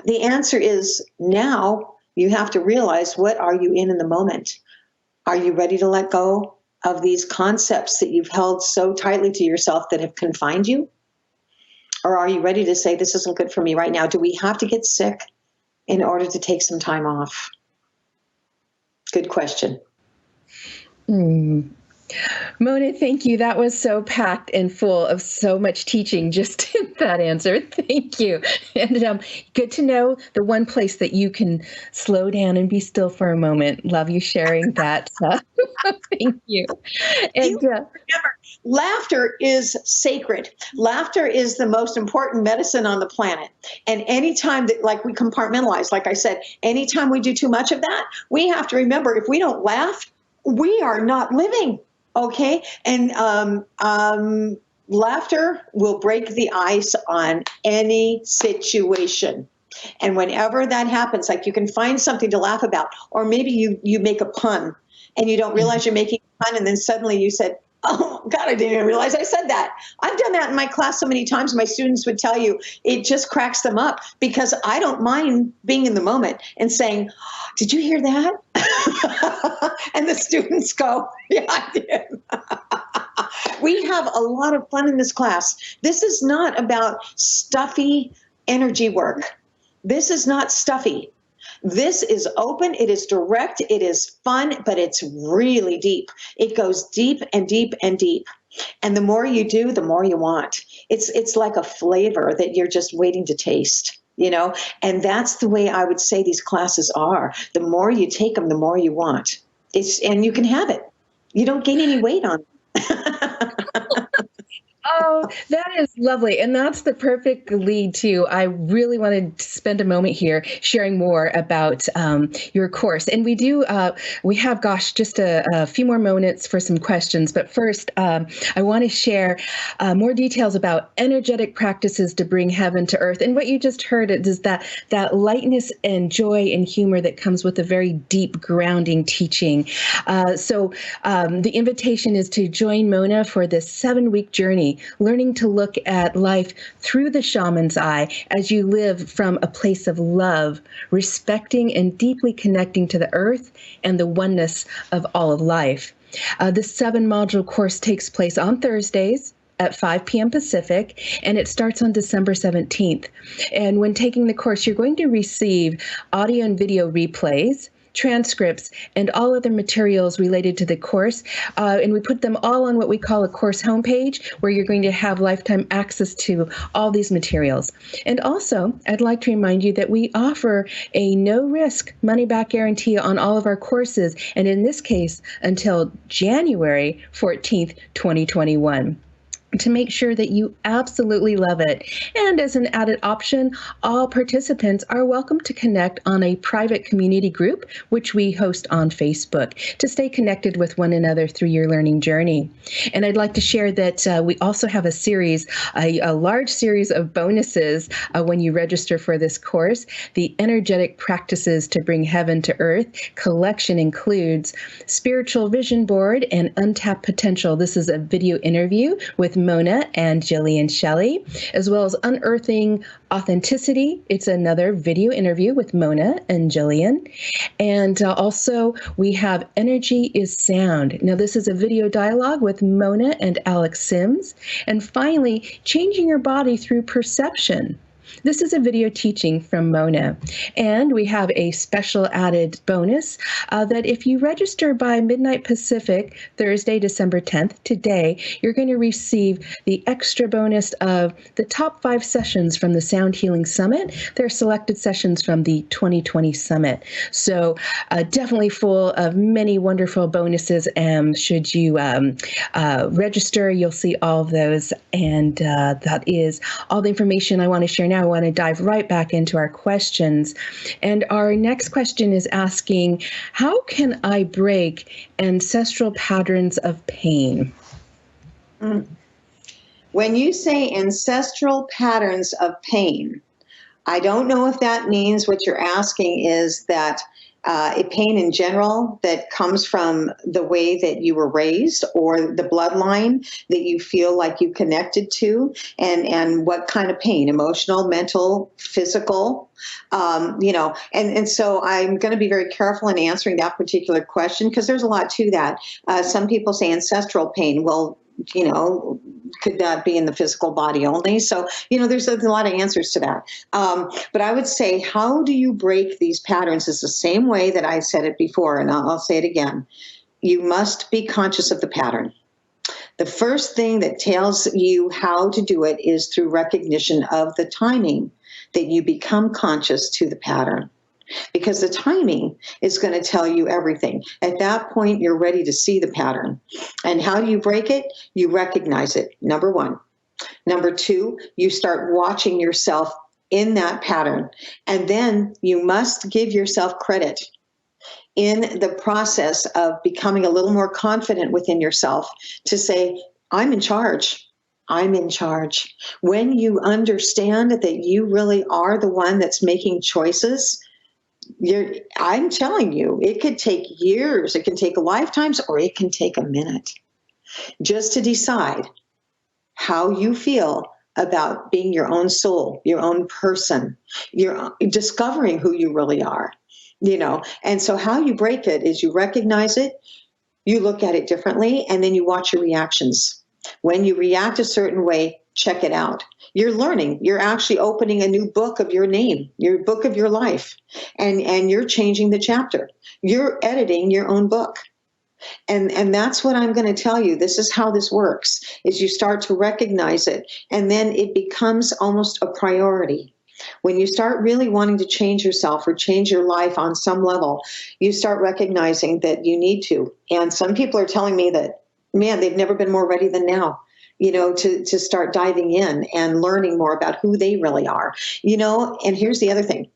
The answer is now you have to realize, what are you in the moment? Are you ready to let go of these concepts that you've held so tightly to yourself that have confined you? Or are you ready to say, this isn't good for me right now? Do we have to get sick? in order to take some time off? Good question. Mona, thank you. That was so packed and full of so much teaching just in that answer. Thank you. And good to know the one place that you can slow down and be still for a moment. Love you sharing that. Thank you. And Remember, laughter is sacred. Laughter is the most important medicine on the planet. And anytime that, like, we compartmentalize, like I said, anytime we do too much of that, we have to remember, if we don't laugh, we are not living. Okay. And laughter will break the ice on any situation. And whenever that happens, like, you can find something to laugh about, or maybe you make a pun and you don't realize you're making a pun, and then suddenly you said, oh God, I didn't even realize I said that. I've done that in my class so many times. My students would tell you it just cracks them up, because I don't mind being in the moment and saying, did you hear that? And the students go, yeah, I did. We have a lot of fun in this class. This is not about stuffy energy work. This is not stuffy. This is open, it is direct, it is fun, but it's really deep. It goes deep and deep and deep. And the more you do, the more you want. It's like a flavor that you're just waiting to taste, and that's the way I would say these classes are. The more you take them, the more you want. And you can have it. You don't gain any weight on it. Oh, that is lovely. And that's the perfect lead to, I really wanted to spend a moment here sharing more about your course. And we have, just a few more moments for some questions. But first, I want to share more details about energetic practices to bring heaven to earth. And what you just heard is that lightness and joy and humor that comes with a very deep grounding teaching. So the invitation is to join Mona for this 7-week journey, learning to look at life through the shaman's eye as you live from a place of love, respecting and deeply connecting to the earth and the oneness of all of life. The 7-module course takes place on Thursdays at 5 p.m. Pacific, and it starts on December 17th. And when taking the course, you're going to receive audio and video replays, transcripts, and all other materials related to the course. And we put them all on what we call a course homepage, where you're going to have lifetime access to all these materials. And also, I'd like to remind you that we offer a no-risk money-back guarantee on all of our courses, and in this case, until January 14th, 2021. To make sure that you absolutely love it. And as an added option, all participants are welcome to connect on a private community group, which we host on Facebook, to stay connected with one another through your learning journey. And I'd like to share that we also have a series, a large series of bonuses when you register for this course. The Energetic Practices to Bring Heaven to Earth collection includes Spiritual Vision Board and Untapped Potential. This is a video interview with Mona and Jillian Shelley, as well as Unearthing Authenticity. It's another video interview with Mona and Jillian. And also we have Energy is Sound. Now, this is a video dialogue with Mona and Alex Sims. And finally, Changing Your Body Through Perception. This is a video teaching from Mona. And we have a special added bonus that if you register by midnight Pacific, Thursday, December 10th, today, you're going to receive the extra bonus of the top 5 sessions from the Sound Healing Summit. They're selected sessions from the 2020 Summit. So definitely full of many wonderful bonuses. And should you register, you'll see all of those. And that is all the information I want to share now. I want to dive right back into our questions. And our next question is asking, how can I break ancestral patterns of pain? When you say ancestral patterns of pain, I don't know if that means what you're asking is that a pain in general that comes from the way that you were raised or the bloodline that you feel like you connected to, and what kind of pain, emotional, mental, physical, and so I'm going to be very careful in answering that particular question because there's a lot to that. Some people say ancestral pain. Well, could that be in the physical body only? So, there's a lot of answers to that. But I would say, how do you break these patterns is the same way that I said it before, and I'll say it again. You must be conscious of the pattern. The first thing that tells you how to do it is through recognition of the timing that you become conscious to the pattern. Because the timing is going to tell you everything. At that point, you're ready to see the pattern. And how do you break it? You recognize it, number one. Number two, you start watching yourself in that pattern. And then you must give yourself credit in the process of becoming a little more confident within yourself to say, I'm in charge. I'm in charge. When you understand that you really are the one that's making choices, I'm telling you, it could take years, it can take lifetimes, or it can take a minute just to decide how you feel about being your own soul, your own person. You're discovering who you really are, And so how you break it is you recognize it, you look at it differently, and then you watch your reactions. When you react a certain way, check it out. You're learning. You're actually opening a new book of your name, your book of your life, and you're changing the chapter. You're editing your own book. And that's what I'm going to tell you. This is how this works, is you start to recognize it, and then it becomes almost a priority. When you start really wanting to change yourself or change your life on some level, you start recognizing that you need to. And some people are telling me that, man, they've never been more ready than now. To start diving in and learning more about who they really are, and here's the other thing.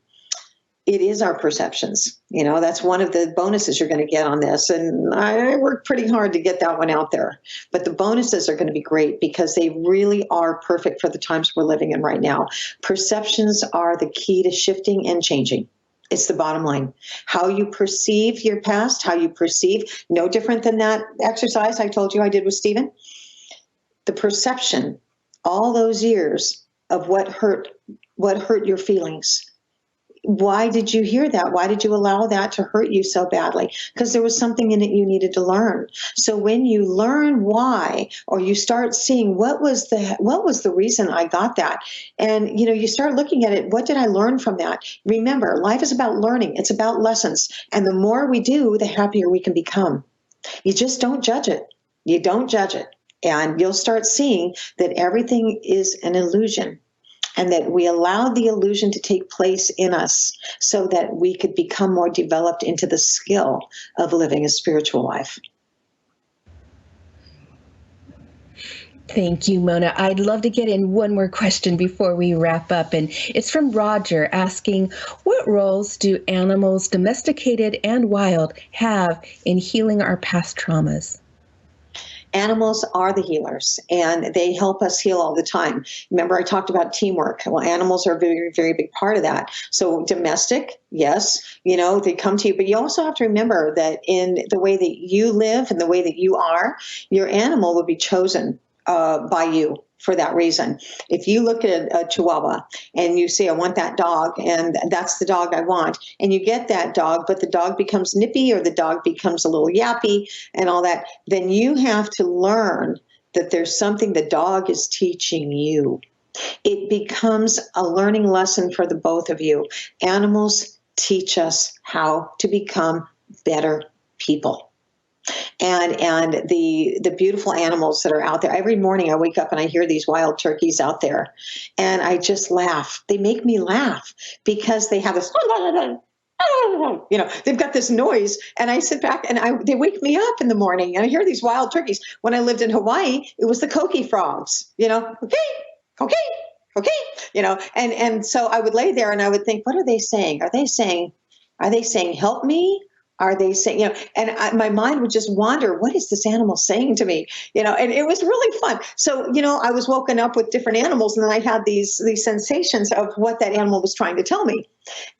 It is our perceptions. That's one of the bonuses you're going to get on this. And I work pretty hard to get that one out there. But the bonuses are going to be great because they really are perfect for the times we're living in right now. Perceptions are the key to shifting and changing. It's the bottom line. How you perceive your past, how you perceive, no different than that exercise I told you I did with Stephen. The perception, all those years of what hurt your feelings. Why did you hear that? Why did you allow that to hurt you so badly? Because there was something in it you needed to learn. So when you learn why, or you start seeing what was the reason I got that, and you start looking at it, what did I learn from that? Remember, life is about learning. It's about lessons. And the more we do, the happier we can become. You just don't judge it. You don't judge it. And you'll start seeing that everything is an illusion, and that we allow the illusion to take place in us so that we could become more developed into the skill of living a spiritual life. Thank you, Mona. I'd love to get in one more question before we wrap up. And it's from Roger asking, what roles do animals, domesticated and wild, have in healing our past traumas? Animals are the healers, and they help us heal all the time. Remember, I talked about teamwork. Well, animals are a very, very big part of that. So domestic, yes, they come to you, but you also have to remember that in the way that you live and the way that you are, your animal will be chosen by you for that reason. If you look at a Chihuahua and you say, I want that dog, and that's the dog I want, and you get that dog, but the dog becomes nippy or the dog becomes a little yappy and all that, then you have to learn that there's something the dog is teaching you. It becomes a learning lesson for the both of you. Animals teach us how to become better people. And the beautiful animals that are out there. Every morning I wake up and I hear these wild turkeys out there, and I just laugh. They make me laugh because they have this, they've got this noise, and I sit back and they wake me up in the morning, and I hear these wild turkeys. When I lived in Hawaii, it was the coqui frogs, okay, and so I would lay there and I would think, what are they saying? Are they saying, help me? Are they saying, my mind would just wander, what is this animal saying to me? And it was really fun. So, I was woken up with different animals, and then I had these sensations of what that animal was trying to tell me.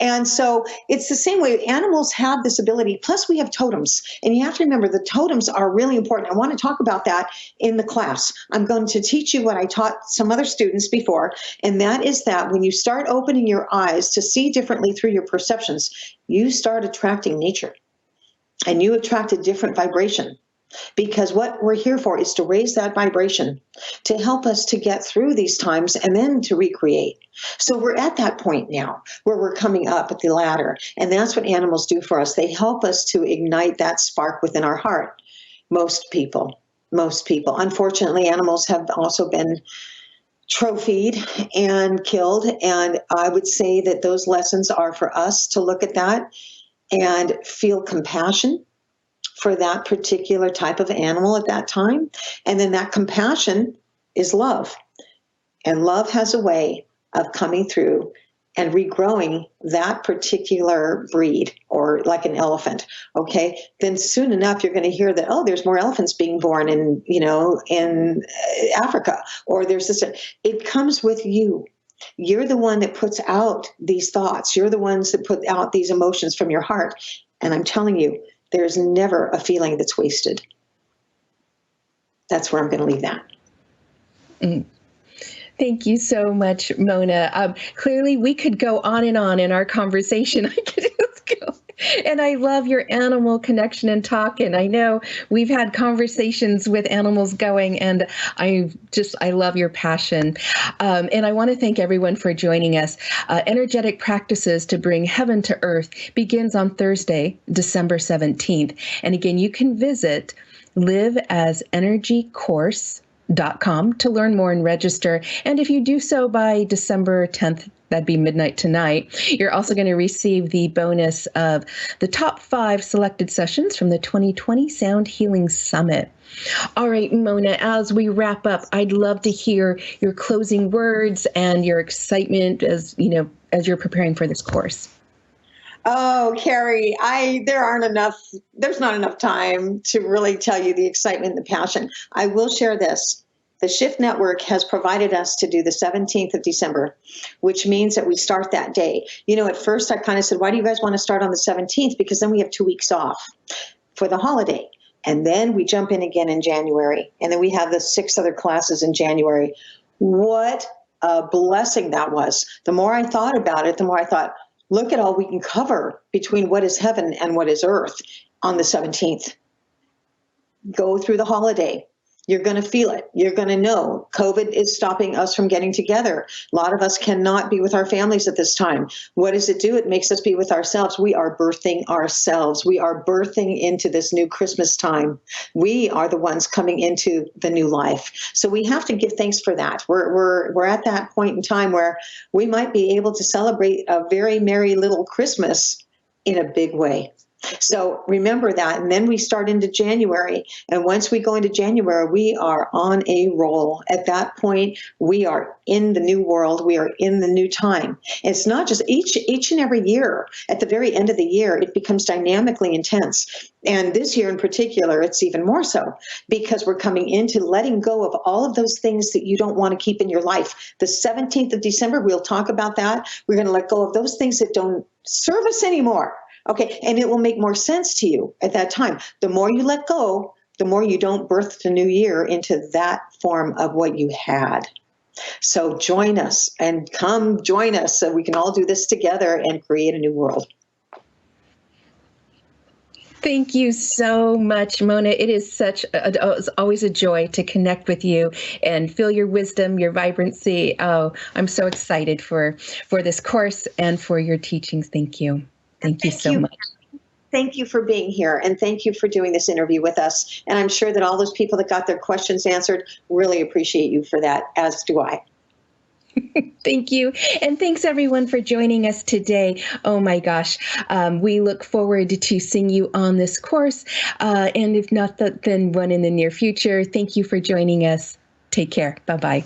And so it's the same way. Animals have this ability. Plus we have totems, and you have to remember the totems are really important. I want to talk about that in the class. I'm going to teach you what I taught some other students before. And that is that when you start opening your eyes to see differently through your perceptions, you start attracting nature. And you attract a different vibration. because what we're here for is to raise that vibration to help us to get through these times and then to recreate. So we're at that point now where we're coming up at the ladder, and that's what animals do for us. They help us to ignite that spark within our heart. Most people. Unfortunately, animals have also been trophied and killed, and I would say that those lessons are for us to look at that and feel compassion for that particular type of animal at that time. And then that compassion is love. And love has a way of coming through and regrowing that particular breed, or like an elephant. Okay, then soon enough you're going to hear that, oh, there's more elephants being born in, in Africa, or there's this. It comes with you. You're the one that puts out these thoughts. You're the ones that put out these emotions from your heart. And I'm telling you, there's never a feeling that's wasted. That's where I'm going to leave that. Thank you so much, Mona. Clearly, we could go on in our conversation. I could just go. And I love your animal connection and talk. And I know we've had conversations with animals going, and I love your passion. And I want to thank everyone for joining us. Energetic Practices to Bring Heaven to Earth begins on Thursday, December 17th. And again, you can visit liveasenergycourse.com to learn more and register. And if you do so by December 10th, that'd be midnight tonight, you're also going to receive the bonus of the top 5 selected sessions from the 2020 Sound Healing Summit. All right, Mona, as we wrap up, I'd love to hear your closing words and your excitement as you're preparing for this course. Oh, Carrie, there's not enough time to really tell you the excitement and the passion. I will share this. The Shift Network has provided us to do the 17th of December, which means that we start that day. At first I kind of said, why do you guys want to start on the 17th? Because then we have 2 weeks off for the holiday. And then we jump in again in January. And then we have the 6 other classes in January. What a blessing that was. The more I thought about it, the more I thought, look at all we can cover between what is heaven and what is earth on the 17th. Go through the holiday. You're going to feel it. You're going to know COVID is stopping us from getting together. A lot of us cannot be with our families at this time. What does it do? It makes us be with ourselves. We are birthing ourselves. We are birthing into this new Christmas time. We are the ones coming into the new life. So we have to give thanks for that. We're at that point in time where we might be able to celebrate a very merry little Christmas in a big way. So remember that. And then we start into January. And once we go into January, we are on a roll. At that point, we are in the new world. We are in the new time. It's not just each and every year. At the very end of the year, it becomes dynamically intense. And this year in particular, it's even more so because we're coming into letting go of all of those things that you don't want to keep in your life. The 17th of December, we'll talk about that. We're going to let go of those things that don't serve us anymore. Okay, and it will make more sense to you at that time. The more you let go, the more you don't birth the new year into that form of what you had. So join us and come join us so we can all do this together and create a new world. Thank you so much, Mona. It is it's always a joy to connect with you and feel your wisdom, your vibrancy. Oh, I'm so excited for this course and for your teachings. Thank you. Thank you so much. Thank you for being here, and thank you for doing this interview with us. And I'm sure that all those people that got their questions answered really appreciate you for that, as do I. Thank you. And thanks, everyone, for joining us today. Oh, my gosh. We look forward to seeing you on this course. And if not, then one in the near future. Thank you for joining us. Take care. Bye-bye.